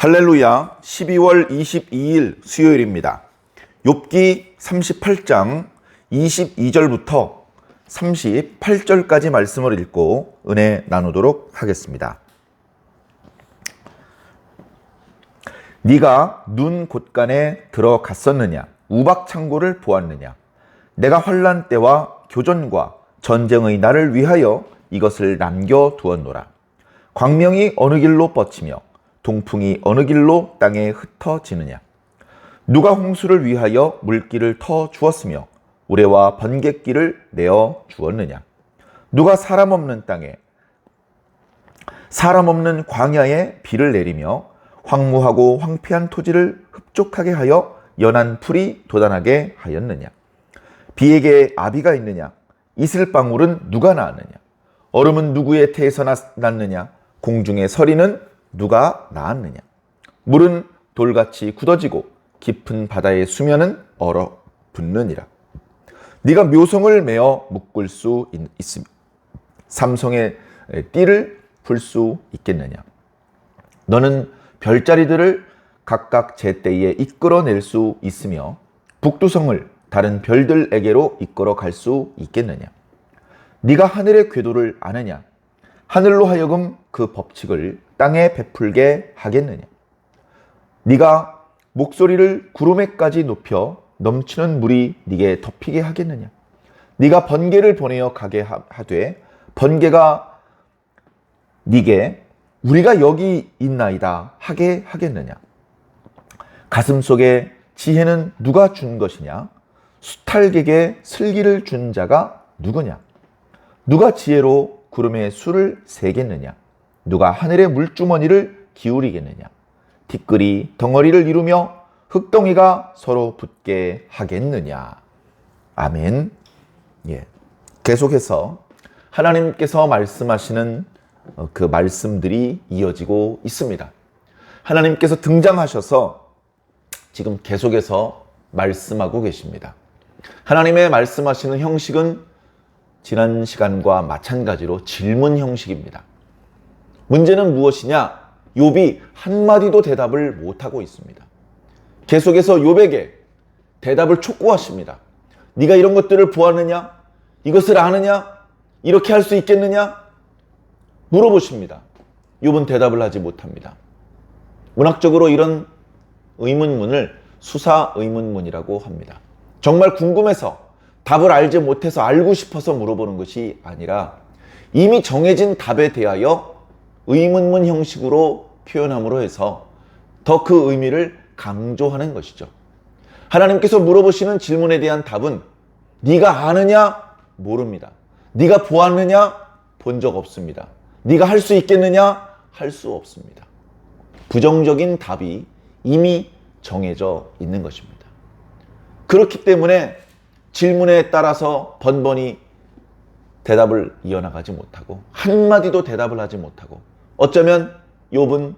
할렐루야. 12월 22일 수요일입니다. 욥기 38장 22절부터 38절까지 말씀을 읽고 은혜 나누도록 하겠습니다. 네가 눈 곳간에 들어갔었느냐? 우박창고를 보았느냐? 내가 환난 때와 교전과 전쟁의 날을 위하여 이것을 남겨두었노라. 광명이 어느 길로 뻗치며 동풍이 어느 길로 땅에 흩어지느냐? 누가 홍수를 위하여 물길을 터 주었으며 우레와 번갯길을 내어 주었느냐? 누가 사람 없는 땅에 사람 없는 광야에 비를 내리며 황무하고 황폐한 토지를 흡족하게 하여 연한 풀이 돋아나게 하였느냐? 비에게 아비가 있느냐? 이슬방울은 누가 낳았느냐? 얼음은 누구의 태에서 났느냐? 공중의 서리는 누가 낳았느냐? 물은 돌같이 굳어지고 깊은 바다의 수면은 얼어붙느니라. 네가 묘성을 메어 묶을 수 있으며 삼성의 띠를 풀 수 있겠느냐? 너는 별자리들을 각각 제때에 이끌어낼 수 있으며 북두성을 다른 별들에게로 이끌어 갈 수 있겠느냐? 네가 하늘의 궤도를 아느냐? 하늘로 하여금 그 법칙을 땅에 베풀게 하겠느냐? 네가 목소리를 구름에까지 높여 넘치는 물이 네게 덮이게 하겠느냐? 네가 번개를 보내어 가게 하되 번개가 네게 우리가 여기 있나이다 하게 하겠느냐? 가슴속에 지혜는 누가 준 것이냐? 수탈객에 슬기를 준 자가 누구냐? 누가 지혜로 구름의 수를 세겠느냐? 누가 하늘의 물주머니를 기울이겠느냐? 티끌이 덩어리를 이루며 흙덩이가 서로 붙게 하겠느냐? 아멘. 계속해서 하나님께서 말씀하시는 그 말씀들이 이어지고 있습니다. 하나님께서 등장하셔서 지금 계속해서 말씀하고 계십니다. 하나님의 말씀하시는 형식은 지난 시간과 마찬가지로 질문 형식입니다. 문제는 무엇이냐? 욥이 한마디도 대답을 못하고 있습니다. 계속해서 욥에게 대답을 촉구하십니다. 네가 이런 것들을 보았느냐? 이것을 아느냐? 이렇게 할 수 있겠느냐? 물어보십니다. 욥은 대답을 하지 못합니다. 문학적으로 이런 의문문을 수사 의문문이라고 합니다. 정말 궁금해서 답을 알지 못해서 알고 싶어서 물어보는 것이 아니라 이미 정해진 답에 대하여 의문문 형식으로 표현함으로 해서 더 그 의미를 강조하는 것이죠. 하나님께서 물어보시는 질문에 대한 답은 네가 아느냐? 모릅니다. 네가 보았느냐? 본 적 없습니다. 네가 할 수 있겠느냐? 할 수 없습니다. 부정적인 답이 이미 정해져 있는 것입니다. 그렇기 때문에 질문에 따라서 번번이 대답을 이어나가지 못하고 한마디도 대답을 하지 못하고 어쩌면 욥은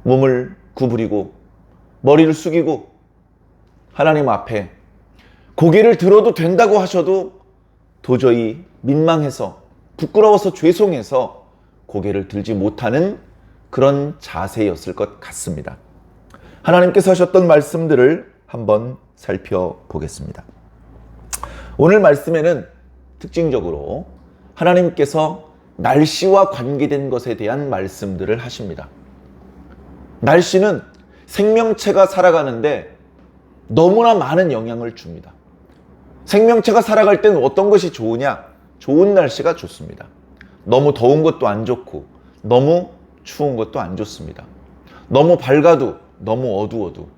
몸을 구부리고 머리를 숙이고 하나님 앞에 고개를 들어도 된다고 하셔도 도저히 민망해서 부끄러워서 죄송해서 고개를 들지 못하는 그런 자세였을 것 같습니다. 하나님께서 하셨던 말씀들을 한번 살펴보겠습니다. 오늘 말씀에는 특징적으로 하나님께서 날씨와 관계된 것에 대한 말씀들을 하십니다. 날씨는 생명체가 살아가는데 너무나 많은 영향을 줍니다. 생명체가 살아갈 때는 어떤 것이 좋으냐? 좋은 날씨가 좋습니다. 너무 더운 것도 안 좋고 너무 추운 것도 안 좋습니다. 너무 밝아도 너무 어두워도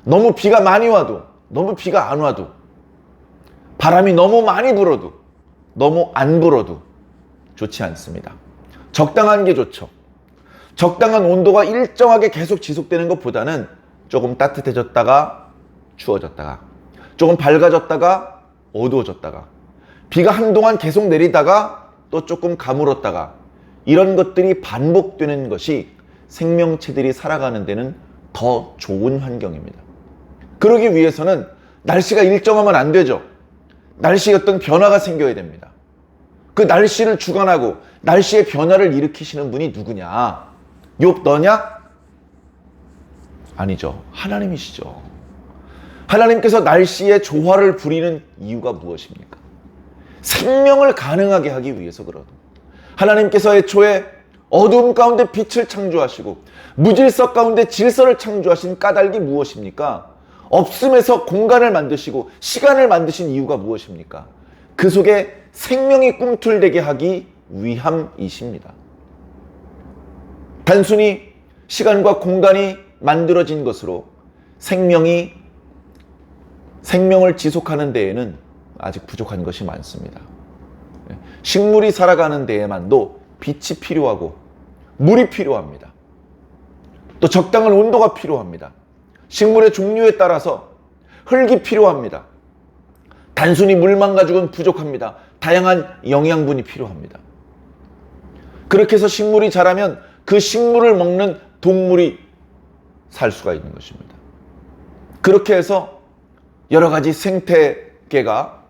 너무 비가 많이 와도 너무 비가 안 와도 바람이 너무 많이 불어도 너무 안 불어도 좋지 않습니다. 적당한 게 좋죠. 적당한 온도가 일정하게 계속 지속되는 것보다는 조금 따뜻해졌다가 추워졌다가 조금 밝아졌다가 어두워졌다가 비가 한동안 계속 내리다가 또 조금 가물었다가 이런 것들이 반복되는 것이 생명체들이 살아가는 데는 더 좋은 환경입니다. 그러기 위해서는 날씨가 일정하면 안 되죠. 날씨에 어떤 변화가 생겨야 됩니다. 그 날씨를 주관하고 날씨의 변화를 일으키시는 분이 누구냐? 욥 너냐? 아니죠. 하나님이시죠. 하나님께서 날씨에 조화를 부리는 이유가 무엇입니까? 생명을 가능하게 하기 위해서 그러죠. 하나님께서 애초에 어두움 가운데 빛을 창조하시고 무질서 가운데 질서를 창조하신 까닭이 무엇입니까? 없음에서 공간을 만드시고 시간을 만드신 이유가 무엇입니까? 그 속에 생명이 꿈틀대게 하기 위함이십니다. 단순히 시간과 공간이 만들어진 것으로 생명을 지속하는 데에는 아직 부족한 것이 많습니다. 식물이 살아가는 데에만도 빛이 필요하고 물이 필요합니다. 또 적당한 온도가 필요합니다. 식물의 종류에 따라서 흙이 필요합니다. 단순히 물만 가지고는 부족합니다. 다양한 영양분이 필요합니다. 그렇게 해서 식물이 자라면 그 식물을 먹는 동물이 살 수가 있는 것입니다. 그렇게 해서 여러 가지 생태계가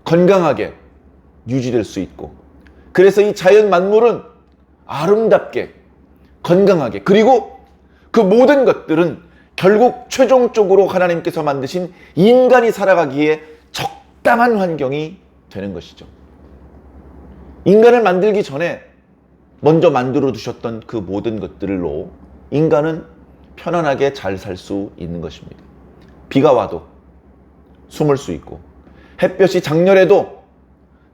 건강하게 유지될 수 있고, 그래서 이 자연 만물은 아름답게 건강하게, 그리고 그 모든 것들은 결국 최종적으로 하나님께서 만드신 인간이 살아가기에 적당한 환경이 되는 것이죠. 인간을 만들기 전에 먼저 만들어 두셨던 그 모든 것들로 인간은 편안하게 잘 살 수 있는 것입니다. 비가 와도 숨을 수 있고, 햇볕이 장렬해도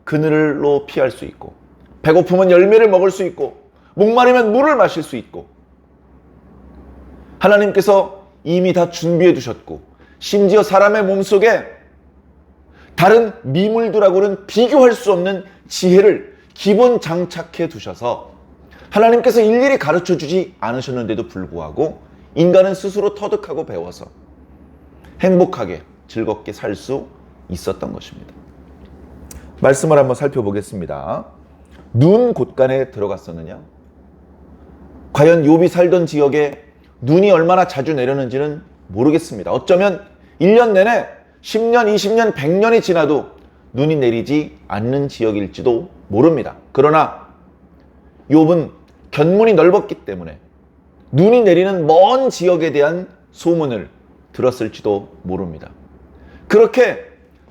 그늘로 피할 수 있고, 배고프면 열매를 먹을 수 있고, 목마르면 물을 마실 수 있고, 하나님께서 이미 다 준비해 두셨고, 심지어 사람의 몸속에 다른 미물들하고는 비교할 수 없는 지혜를 기본 장착해 두셔서 하나님께서 일일이 가르쳐 주지 않으셨는데도 불구하고 인간은 스스로 터득하고 배워서 행복하게 즐겁게 살 수 있었던 것입니다. 말씀을 한번 살펴보겠습니다. 눈 곳간에 들어갔었느냐? 과연 욥이 살던 지역에 눈이 얼마나 자주 내렸는지는 모르겠습니다. 어쩌면 1년 내내 10년, 20년, 100년이 지나도 눈이 내리지 않는 지역일지도 모릅니다. 그러나 욥은 견문이 넓었기 때문에 눈이 내리는 먼 지역에 대한 소문을 들었을지도 모릅니다. 그렇게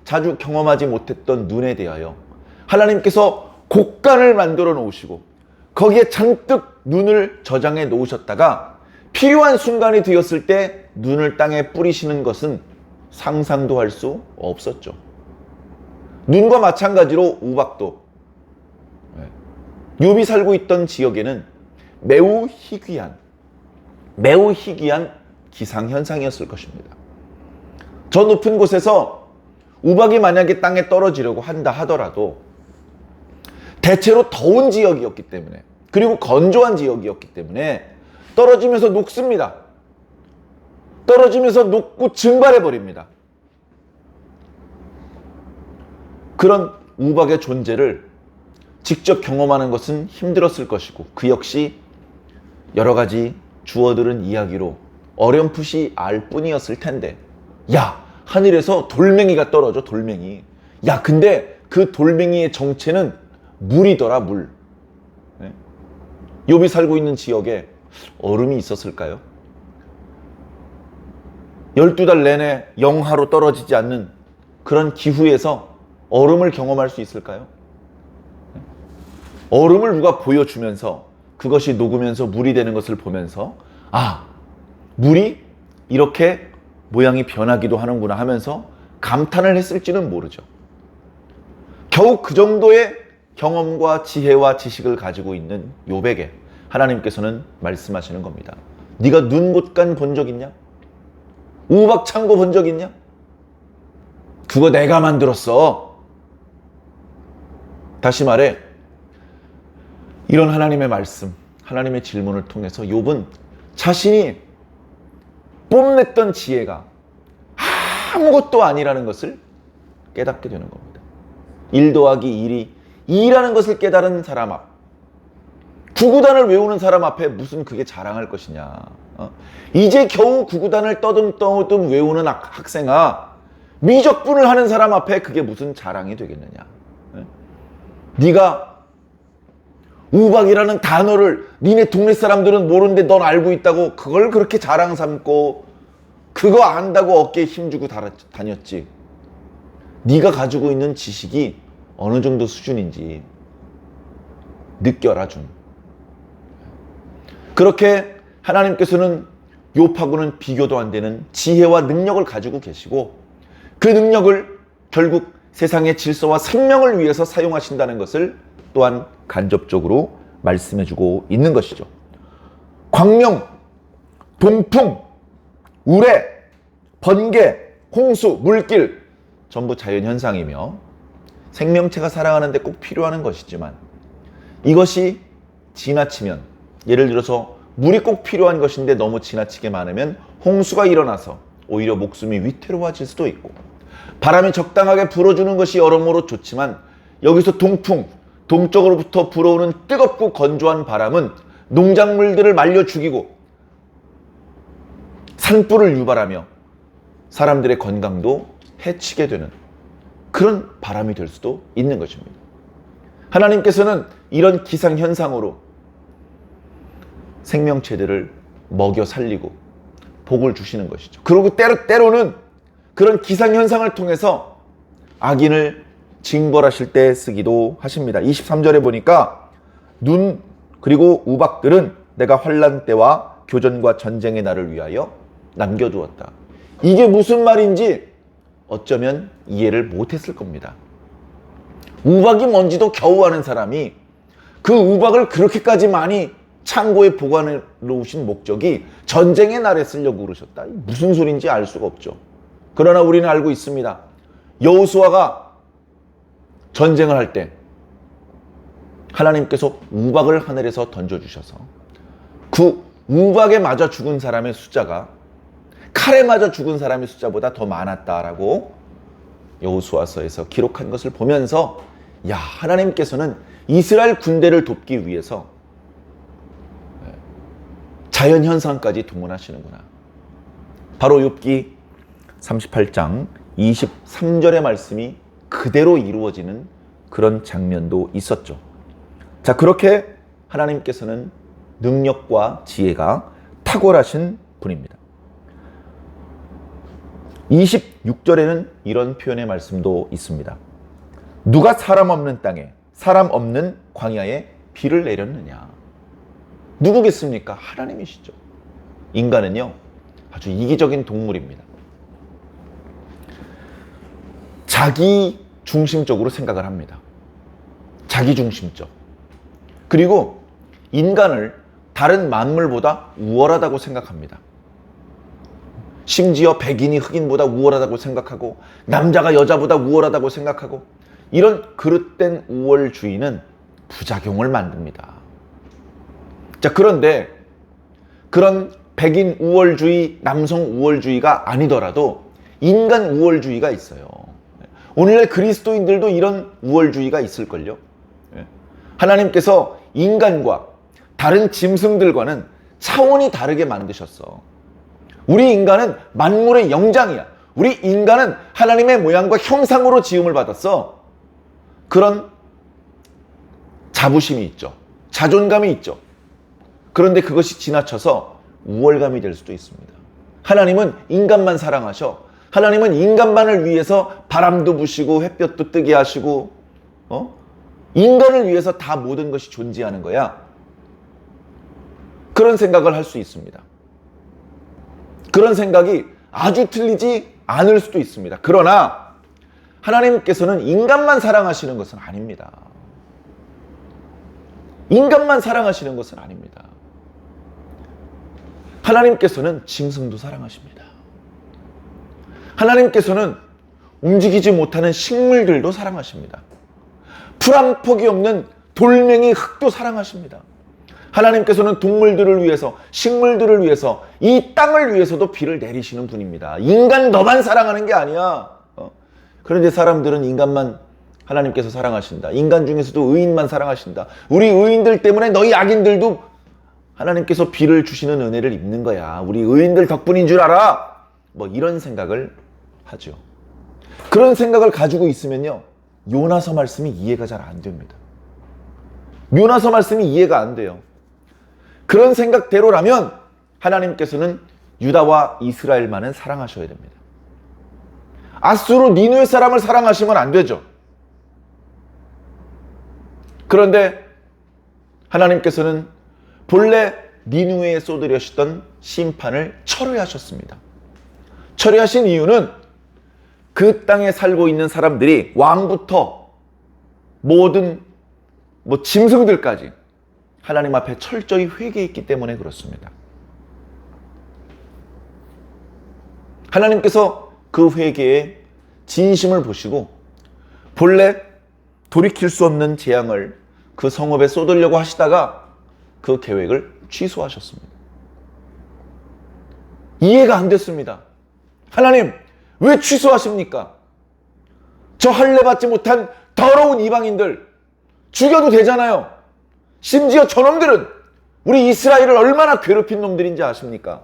자주 경험하지 못했던 눈에 대하여 하나님께서 곡간을 만들어 놓으시고 거기에 잔뜩 눈을 저장해 놓으셨다가 필요한 순간이 되었을 때 눈을 땅에 뿌리시는 것은 상상도 할 수 없었죠. 눈과 마찬가지로 우박도 욥이 살고 있던 지역에는 매우 희귀한 기상현상이었을 것입니다. 저 높은 곳에서 우박이 만약에 땅에 떨어지려고 한다 하더라도 대체로 더운 지역이었기 때문에, 그리고 건조한 지역이었기 때문에 떨어지면서 녹습니다. 떨어지면서 녹고 증발해 버립니다. 그런 우박의 존재를 직접 경험하는 것은 힘들었을 것이고, 그 역시 여러 가지 주워들은 이야기로 어렴풋이 알 뿐이었을 텐데, 야, 하늘에서 돌멩이가 떨어져, 돌멩이. 야, 근데 그 돌멩이의 정체는 물이더라, 물. 욥이 살고 있는 지역에 얼음이 있었을까요? 12달 내내 영하로 떨어지지 않는 그런 기후에서 얼음을 경험할 수 있을까요? 얼음을 누가 보여주면서 그것이 녹으면서 물이 되는 것을 보면서, 아, 물이 이렇게 모양이 변하기도 하는구나 하면서 감탄을 했을지는 모르죠. 겨우 그 정도의 경험과 지혜와 지식을 가지고 있는 욥에게 하나님께서는 말씀하시는 겁니다. 네가 눈 곳간 본 적 있냐? 우박 창고 본 적 있냐? 그거 내가 만들었어. 다시 말해, 이런 하나님의 말씀, 하나님의 질문을 통해서 욥은 자신이 뽐냈던 지혜가 아무것도 아니라는 것을 깨닫게 되는 겁니다. 1 더하기 1이 2라는 것을 깨달은 사람 앞, 구구단을 외우는 사람 앞에 무슨 그게 자랑할 것이냐. 이제 겨우 구구단을 떠듬떠듬 외우는 학생아, 미적분을 하는 사람 앞에 그게 무슨 자랑이 되겠느냐. 네가 우박이라는 단어를 니네 동네 사람들은 모르는데 넌 알고 있다고 그걸 그렇게 자랑 삼고 그거 안다고 어깨에 힘주고 다녔지. 네가 가지고 있는 지식이 어느 정도 수준인지 느껴라 좀. 그렇게 하나님께서는 욥하고는 비교도 안 되는 지혜와 능력을 가지고 계시고 그 능력을 결국 세상의 질서와 생명을 위해서 사용하신다는 것을 또한 간접적으로 말씀해주고 있는 것이죠. 광명, 동풍, 우레, 번개, 홍수, 물길 전부 자연현상이며 생명체가 살아가는 데 꼭 필요한 것이지만 이것이 지나치면, 예를 들어서 물이 꼭 필요한 것인데 너무 지나치게 많으면 홍수가 일어나서 오히려 목숨이 위태로워질 수도 있고, 바람이 적당하게 불어주는 것이 여러모로 좋지만 여기서 동풍, 동쪽으로부터 불어오는 뜨겁고 건조한 바람은 농작물들을 말려 죽이고 산불을 유발하며 사람들의 건강도 해치게 되는 그런 바람이 될 수도 있는 것입니다. 하나님께서는 이런 기상현상으로 생명체들을 먹여 살리고 복을 주시는 것이죠. 그리고 때로는 그런 기상현상을 통해서 악인을 징벌하실 때 쓰기도 하십니다. 23절에 보니까 눈 그리고 우박들은 내가 환난 때와 교전과 전쟁의 날을 위하여 남겨두었다. 이게 무슨 말인지 어쩌면 이해를 못했을 겁니다. 우박이 뭔지도 겨우 아는 사람이 그 우박을 그렇게까지 많이 창고에 보관해 놓으신 목적이 전쟁의 날에 쓰려고 그러셨다. 무슨 소린지 알 수가 없죠. 그러나 우리는 알고 있습니다. 여호수아가 전쟁을 할 때 하나님께서 우박을 하늘에서 던져주셔서 그 우박에 맞아 죽은 사람의 숫자가 칼에 맞아 죽은 사람의 숫자보다 더 많았다라고 여호수아서에서 기록한 것을 보면서 야, 하나님께서는 이스라엘 군대를 돕기 위해서 자연현상까지 동원하시는구나. 바로 욥기 38장 23절의 말씀이 그대로 이루어지는 그런 장면도 있었죠. 자, 그렇게 하나님께서는 능력과 지혜가 탁월하신 분입니다. 26절에는 이런 표현의 말씀도 있습니다. 누가 사람 없는 땅에, 사람 없는 광야에 비를 내렸느냐? 누구겠습니까? 하나님이시죠. 인간은요, 아주 이기적인 동물입니다. 자기 중심적으로 생각을 합니다. 자기 중심적. 그리고 인간을 다른 만물보다 우월하다고 생각합니다. 심지어 백인이 흑인보다 우월하다고 생각하고 남자가 여자보다 우월하다고 생각하고 이런 그릇된 우월주의는 부작용을 만듭니다. 자, 그런데 그런 백인 우월주의, 남성 우월주의가 아니더라도 인간 우월주의가 있어요. 오늘날 그리스도인들도 이런 우월주의가 있을걸요. 하나님께서 인간과 다른 짐승들과는 차원이 다르게 만드셨어. 우리 인간은 만물의 영장이야. 우리 인간은 하나님의 모양과 형상으로 지음을 받았어. 그런 자부심이 있죠. 자존감이 있죠. 그런데 그것이 지나쳐서 우월감이 될 수도 있습니다. 하나님은 인간만 사랑하셔. 하나님은 인간만을 위해서 바람도 부시고 햇볕도 뜨게 하시고 인간을 위해서 다 모든 것이 존재하는 거야. 그런 생각을 할 수 있습니다. 그런 생각이 아주 틀리지 않을 수도 있습니다. 그러나 하나님께서는 인간만 사랑하시는 것은 아닙니다. 인간만 사랑하시는 것은 아닙니다. 하나님께서는 짐승도 사랑하십니다. 하나님께서는 움직이지 못하는 식물들도 사랑하십니다. 풀 한 폭이 없는 돌멩이 흙도 사랑하십니다. 하나님께서는 동물들을 위해서, 식물들을 위해서, 이 땅을 위해서도 비를 내리시는 분입니다. 인간 너만 사랑하는 게 아니야. 그런데 사람들은 인간만 하나님께서 사랑하신다. 인간 중에서도 의인만 사랑하신다. 우리 의인들 때문에 너희 악인들도 하나님께서 비를 주시는 은혜를 입는 거야. 우리 의인들 덕분인 줄 알아. 뭐 이런 생각을 하죠. 그런 생각을 가지고 있으면요, 요나서 말씀이 이해가 잘 안 됩니다. 요나서 말씀이 이해가 안 돼요. 그런 생각대로라면 하나님께서는 유다와 이스라엘만은 사랑하셔야 됩니다. 아수르 니누의 사람을 사랑하시면 안 되죠. 그런데 하나님께서는 본래 니누에 쏟으려시던 심판을 철회하셨습니다. 철회하신 이유는 그 땅에 살고 있는 사람들이 왕부터 모든 짐승들까지 하나님 앞에 철저히 회개했기 때문에 그렇습니다. 하나님께서 그 회개의 진심을 보시고 본래 돌이킬 수 없는 재앙을 그 성읍에 쏟으려고 하시다가 그 계획을 취소하셨습니다. 이해가 안 됐습니다. 하나님, 왜 취소하십니까? 저 할례 받지 못한 더러운 이방인들 죽여도 되잖아요. 심지어 저놈들은 우리 이스라엘을 얼마나 괴롭힌 놈들인지 아십니까?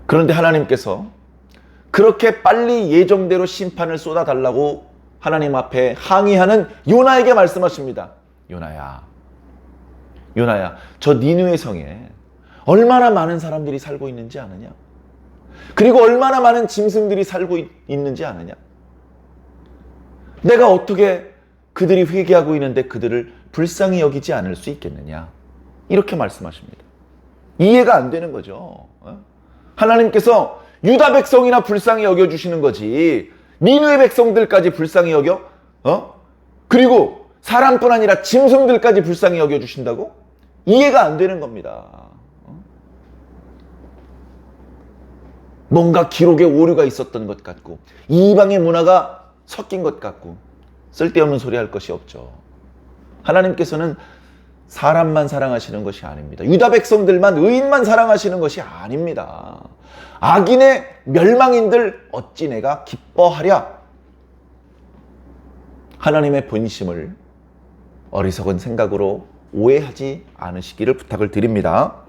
그런데 하나님께서 그렇게 빨리 예정대로 심판을 쏟아달라고 하나님 앞에 항의하는 요나에게 말씀하십니다. 요나야, 저 니느웨 성에 얼마나 많은 사람들이 살고 있는지 아느냐? 그리고 얼마나 많은 짐승들이 살고 있는지 아느냐? 내가 어떻게 그들이 회개하고 있는데 그들을 불쌍히 여기지 않을 수 있겠느냐? 이렇게 말씀하십니다. 이해가 안 되는 거죠. 하나님께서 유다 백성이나 불쌍히 여겨주시는 거지 니느웨 백성들까지 불쌍히 여겨? 그리고 사람뿐 아니라 짐승들까지 불쌍히 여겨주신다고? 이해가 안 되는 겁니다. 뭔가 기록에 오류가 있었던 것 같고 이방의 문화가 섞인 것 같고 쓸데없는 소리 할 것이 없죠. 하나님께서는 사람만 사랑하시는 것이 아닙니다. 유다 백성들만, 의인만 사랑하시는 것이 아닙니다. 악인의 멸망인들 어찌 내가 기뻐하랴? 하나님의 본심을 어리석은 생각으로 오해하지 않으시기를 부탁을 드립니다.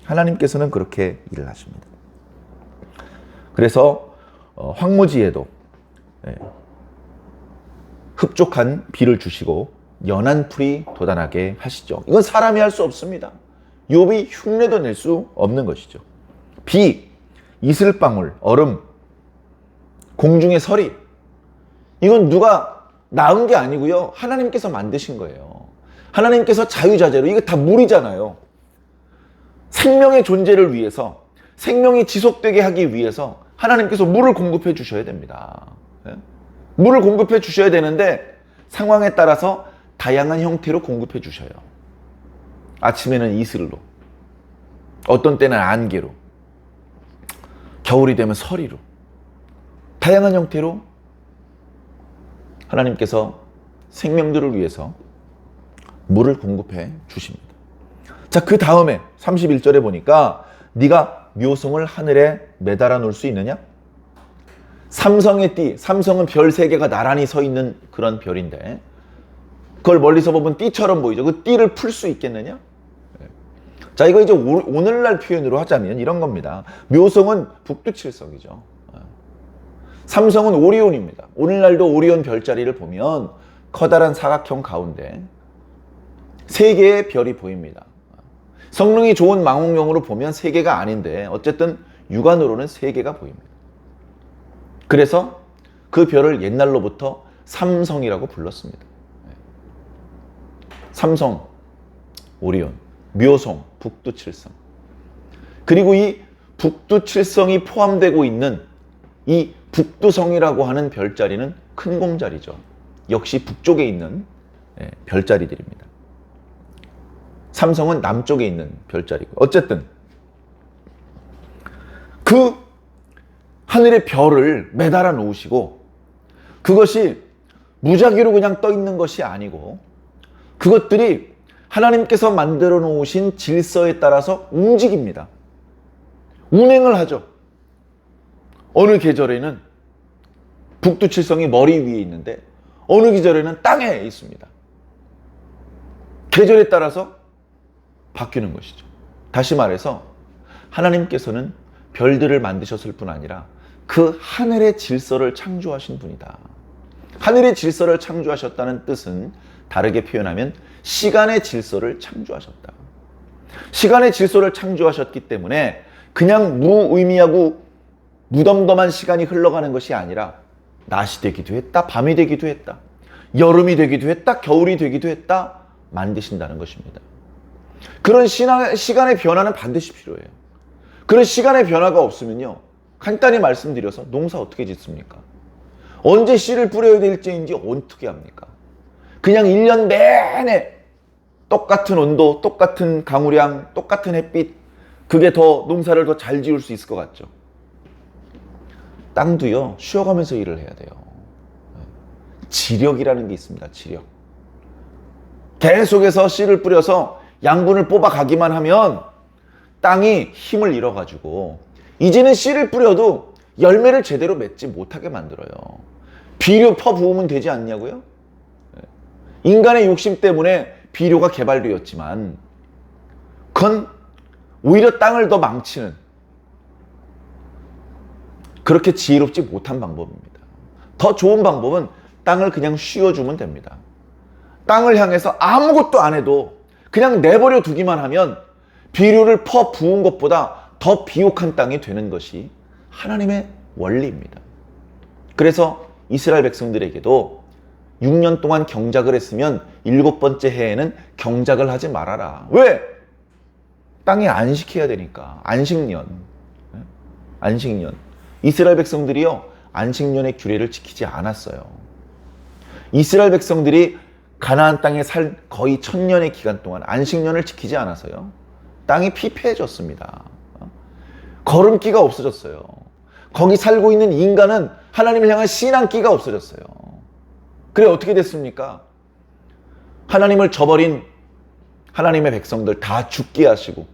하나님께서는 그렇게 일을 하십니다. 그래서 황무지에도 흡족한 비를 주시고 연한 풀이 돋아나게 하시죠. 이건 사람이 할 수 없습니다. 욥이 흉내도 낼 수 없는 것이죠. 비, 이슬방울, 얼음, 공중의 서리, 이건 누가 낳은 게 아니고요. 하나님께서 만드신 거예요. 하나님께서 자유자재로, 이거 다 물이잖아요. 생명의 존재를 위해서, 생명이 지속되게 하기 위해서 하나님께서 물을 공급해 주셔야 됩니다. 물을 공급해 주셔야 되는데 상황에 따라서 다양한 형태로 공급해 주셔요. 아침에는 이슬로, 어떤 때는 안개로, 겨울이 되면 서리로, 다양한 형태로 하나님께서 생명들을 위해서 물을 공급해 주십니다. 자, 그 다음에 31절에 보니까 네가 묘송을 하늘에 매달아 놓을 수 있느냐? 삼성의 띠, 삼성은 별 3개가 나란히 서 있는 그런 별인데 그걸 멀리서 보면 띠처럼 보이죠. 그 띠를 풀 수 있겠느냐? 자, 이거 이제 오늘날 표현으로 하자면 이런 겁니다. 묘성은 북두칠성이죠. 삼성은 오리온입니다. 오늘날도 오리온 별자리를 보면 커다란 사각형 가운데 3개의 별이 보입니다. 성능이 좋은 망원경으로 보면 3개가 아닌데 어쨌든 육안으로는 3개가 보입니다. 그래서 그 별을 옛날로부터 삼성이라고 불렀습니다. 삼성, 오리온, 묘성, 북두칠성. 그리고 이 북두칠성이 포함되고 있는 이 북두성이라고 하는 별자리는 큰 공자리죠. 역시 북쪽에 있는 별자리들입니다. 삼성은 남쪽에 있는 별자리고 어쨌든 그 하늘의 별을 매달아 놓으시고 그것이 무작위로 그냥 떠 있는 것이 아니고 그것들이 하나님께서 만들어 놓으신 질서에 따라서 움직입니다. 운행을 하죠. 어느 계절에는 북두칠성이 머리 위에 있는데 어느 계절에는 땅에 있습니다. 계절에 따라서 바뀌는 것이죠. 다시 말해서 하나님께서는 별들을 만드셨을 뿐 아니라 그 하늘의 질서를 창조하신 분이다. 하늘의 질서를 창조하셨다는 뜻은 다르게 표현하면 시간의 질서를 창조하셨다. 시간의 질서를 창조하셨기 때문에 그냥 무의미하고 무덤덤한 시간이 흘러가는 것이 아니라 낮이 되기도 했다, 밤이 되기도 했다, 여름이 되기도 했다, 겨울이 되기도 했다 만드신다는 것입니다. 그런 시간의 변화는 반드시 필요해요. 그런 시간의 변화가 없으면요, 간단히 말씀드려서 농사 어떻게 짓습니까? 언제 씨를 뿌려야 될지인지 어떻게 합니까? 그냥 1년 내내 똑같은 온도, 똑같은 강우량, 똑같은 햇빛, 그게 더 농사를 더 잘 지을 수 있을 것 같죠. 땅도요, 쉬어가면서 일을 해야 돼요. 지력이라는 게 있습니다. 지력. 계속해서 씨를 뿌려서 양분을 뽑아가기만 하면 땅이 힘을 잃어가지고 이제는 씨를 뿌려도 열매를 제대로 맺지 못하게 만들어요. 비료 퍼부으면 되지 않냐고요? 인간의 욕심 때문에 비료가 개발되었지만 그건 오히려 땅을 더 망치는, 그렇게 지혜롭지 못한 방법입니다. 더 좋은 방법은 땅을 그냥 쉬어주면 됩니다. 땅을 향해서 아무것도 안 해도 그냥 내버려 두기만 하면 비료를 퍼 부은 것보다 더 비옥한 땅이 되는 것이 하나님의 원리입니다. 그래서 이스라엘 백성들에게도 6년 동안 경작을 했으면 7번째 해에는 경작을 하지 말아라. 왜? 땅이 안식해야 되니까. 안식년. 안식년. 이스라엘 백성들이요, 안식년의 규례를 지키지 않았어요. 이스라엘 백성들이 가나안 땅에 살 거의 1000년의 기간 동안 안식년을 지키지 않아서요, 땅이 피폐해졌습니다. 걸음기가 없어졌어요. 거기 살고 있는 인간은 하나님을 향한 신앙기가 없어졌어요. 그래 어떻게 됐습니까? 하나님을 저버린 하나님의 백성들 다 죽게 하시고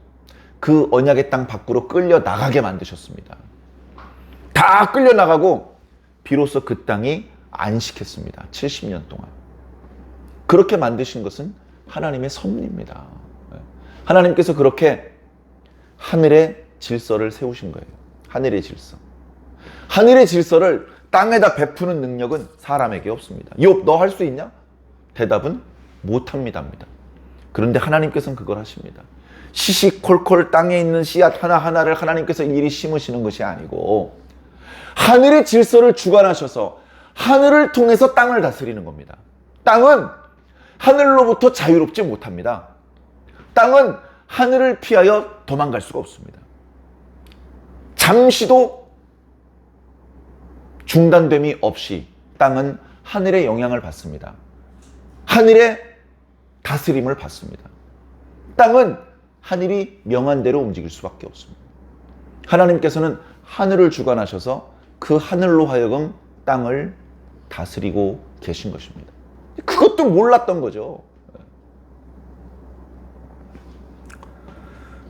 그 언약의 땅 밖으로 끌려 나가게 만드셨습니다. 다 끌려 나가고 비로소 그 땅이 안식했습니다. 70년 동안. 그렇게 만드신 것은 하나님의 섭리입니다. 하나님께서 그렇게 하늘의 질서를 세우신 거예요. 하늘의 질서. 하늘의 질서를 땅에다 베푸는 능력은 사람에게 없습니다. 욥, 너 할 수 있냐? 대답은 못합니다입니다. 그런데 하나님께서는 그걸 하십니다. 시시콜콜 땅에 있는 씨앗 하나하나를 하나님께서 일일이 심으시는 것이 아니고 하늘의 질서를 주관하셔서 하늘을 통해서 땅을 다스리는 겁니다. 땅은 하늘로부터 자유롭지 못합니다. 땅은 하늘을 피하여 도망갈 수가 없습니다. 잠시도 중단됨이 없이 땅은 하늘의 영향을 받습니다. 하늘의 다스림을 받습니다. 땅은 하늘이 명한 대로 움직일 수밖에 없습니다. 하나님께서는 하늘을 주관하셔서 그 하늘로 하여금 땅을 다스리고 계신 것입니다. 그것도 몰랐던 거죠.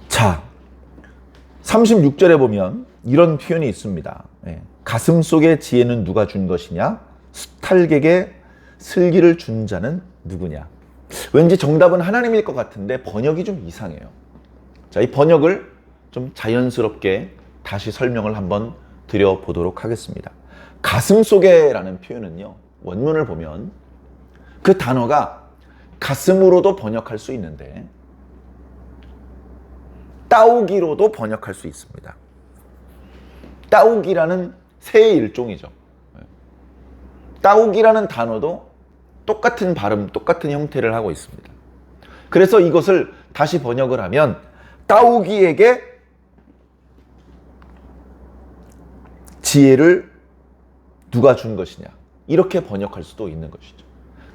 자, 36절에 보면 이런 표현이 있습니다. 가슴 속의 지혜는 누가 준 것이냐? 수탈객에 슬기를 준 자는 누구냐? 왠지 정답은 하나님일 것 같은데 번역이 좀 이상해요. 자, 이 번역을 좀 자연스럽게 다시 설명을 한번 드려보도록 하겠습니다. 가슴 속에라는 표현은요, 원문을 보면 그 단어가 가슴으로도 번역할 수 있는데 따오기로도 번역할 수 있습니다. 따오기라는 새의 일종이죠. 따오기라는 단어도 똑같은 발음, 똑같은 형태를 하고 있습니다. 그래서 이것을 다시 번역을 하면 따오기에게 지혜를 누가 준 것이냐, 이렇게 번역할 수도 있는 것이죠.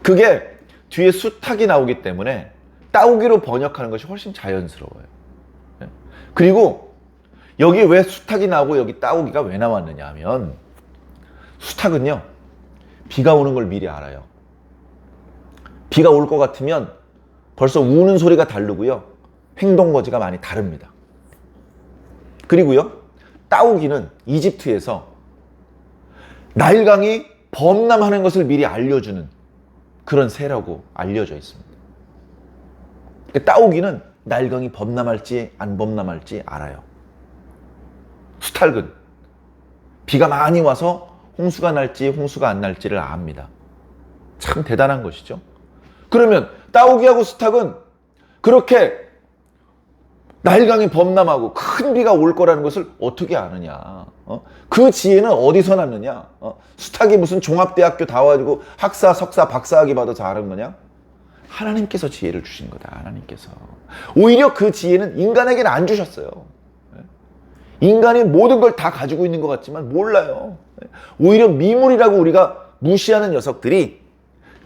그게 뒤에 수탉이 나오기 때문에 따오기로 번역하는 것이 훨씬 자연스러워요. 그리고 여기 왜 수탉이 나오고 여기 따오기가 왜 나왔느냐 하면, 수탉은요, 비가 오는 걸 미리 알아요. 비가 올 것 같으면 벌써 우는 소리가 다르고요, 행동거지가 많이 다릅니다. 그리고요, 따오기는 이집트에서 나일강이 범람하는 것을 미리 알려주는 그런 새라고 알려져 있습니다. 따오기는 나일강이 범람할지 안 범람할지 알아요. 수탉은 비가 많이 와서 홍수가 날지 홍수가 안 날지를 압니다. 참 대단한 것이죠. 그러면 따오기하고 수탉은 그렇게 나일강이 범람하고 큰 비가 올 거라는 것을 어떻게 아느냐? 그 지혜는 어디서 났느냐? 수탁이 무슨 종합대학교 다 와가지고 학사, 석사, 박사학위 받아서 아는 거냐? 하나님께서 지혜를 주신 거다. 하나님께서. 오히려 그 지혜는 인간에게는 안 주셨어요. 인간이 모든 걸 다 가지고 있는 것 같지만 몰라요. 오히려 미물이라고 우리가 무시하는 녀석들이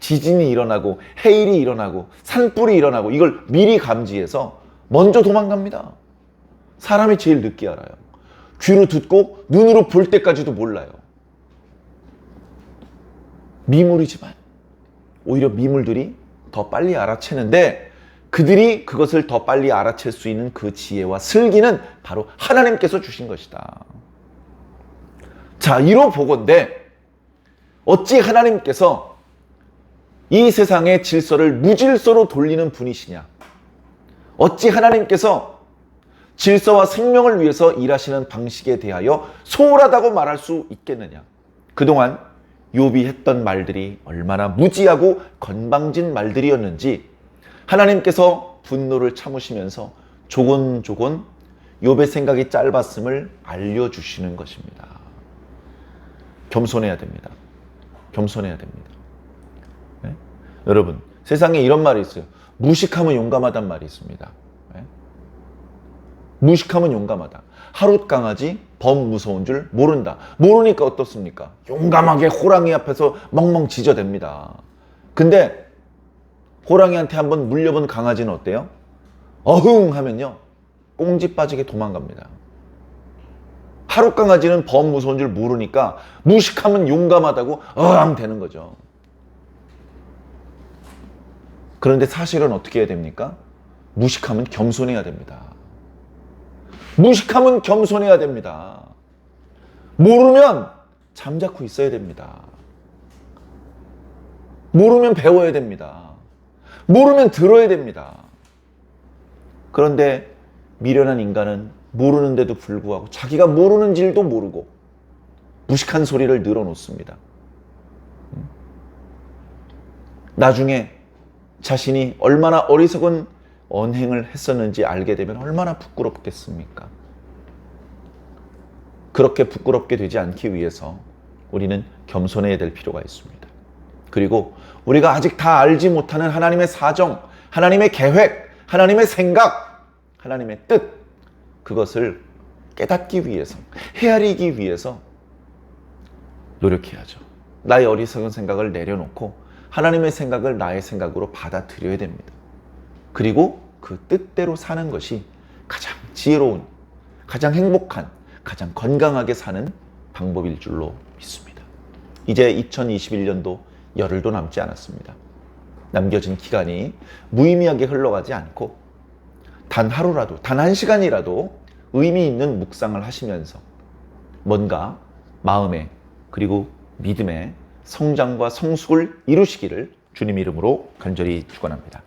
지진이 일어나고 해일이 일어나고 산불이 일어나고 이걸 미리 감지해서 먼저 도망갑니다. 사람이 제일 늦게 알아요. 귀로 듣고 눈으로 볼 때까지도 몰라요. 미물이지만 오히려 미물들이 더 빨리 알아채는데 그들이 그것을 더 빨리 알아챌 수 있는 그 지혜와 슬기는 바로 하나님께서 주신 것이다. 자, 이로 보건대 어찌 하나님께서 이 세상의 질서를 무질서로 돌리는 분이시냐? 어찌 하나님께서 질서와 생명을 위해서 일하시는 방식에 대하여 소홀하다고 말할 수 있겠느냐? 그동안 욥이 했던 말들이 얼마나 무지하고 건방진 말들이었는지 하나님께서 분노를 참으시면서 조곤조곤 욥의 생각이 짧았음을 알려주시는 것입니다. 겸손해야 됩니다. 겸손해야 됩니다. 네? 여러분, 세상에 이런 말이 있어요. 무식하면 용감하단 말이 있습니다. 네? 무식하면 용감하다. 하룻강아지 범 무서운 줄 모른다. 모르니까 어떻습니까? 용감하게 호랑이 앞에서 멍멍 짖어댑니다. 근데 호랑이한테 한번 물려본 강아지는 어때요? 어흥 하면요, 꽁지 빠지게 도망갑니다. 하룻강아지는 범 무서운 줄 모르니까 무식하면 용감하다고 어흥 되는 거죠. 그런데 사실은 어떻게 해야 됩니까? 무식하면 겸손해야 됩니다. 무식하면 겸손해야 됩니다. 모르면 잠자코 있어야 됩니다. 모르면 배워야 됩니다. 모르면 들어야 됩니다. 그런데 미련한 인간은 모르는데도 불구하고 자기가 모르는 줄도 모르고 무식한 소리를 늘어놓습니다. 나중에 자신이 얼마나 어리석은 언행을 했었는지 알게 되면 얼마나 부끄럽겠습니까? 그렇게 부끄럽게 되지 않기 위해서 우리는 겸손해야 될 필요가 있습니다. 그리고 우리가 아직 다 알지 못하는 하나님의 사정, 하나님의 계획, 하나님의 생각, 하나님의 뜻, 그것을 깨닫기 위해서, 헤아리기 위해서 노력해야죠. 나의 어리석은 생각을 내려놓고 하나님의 생각을 나의 생각으로 받아들여야 됩니다. 그리고 그 뜻대로 사는 것이 가장 지혜로운, 가장 행복한, 가장 건강하게 사는 방법일 줄로 믿습니다. 이제 2021년도 열흘도 남지 않았습니다. 남겨진 기간이 무의미하게 흘러가지 않고 단 하루라도, 단 한 시간이라도 의미 있는 묵상을 하시면서 뭔가 마음의 그리고 믿음의 성장과 성숙을 이루시기를 주님 이름으로 간절히 축원합니다.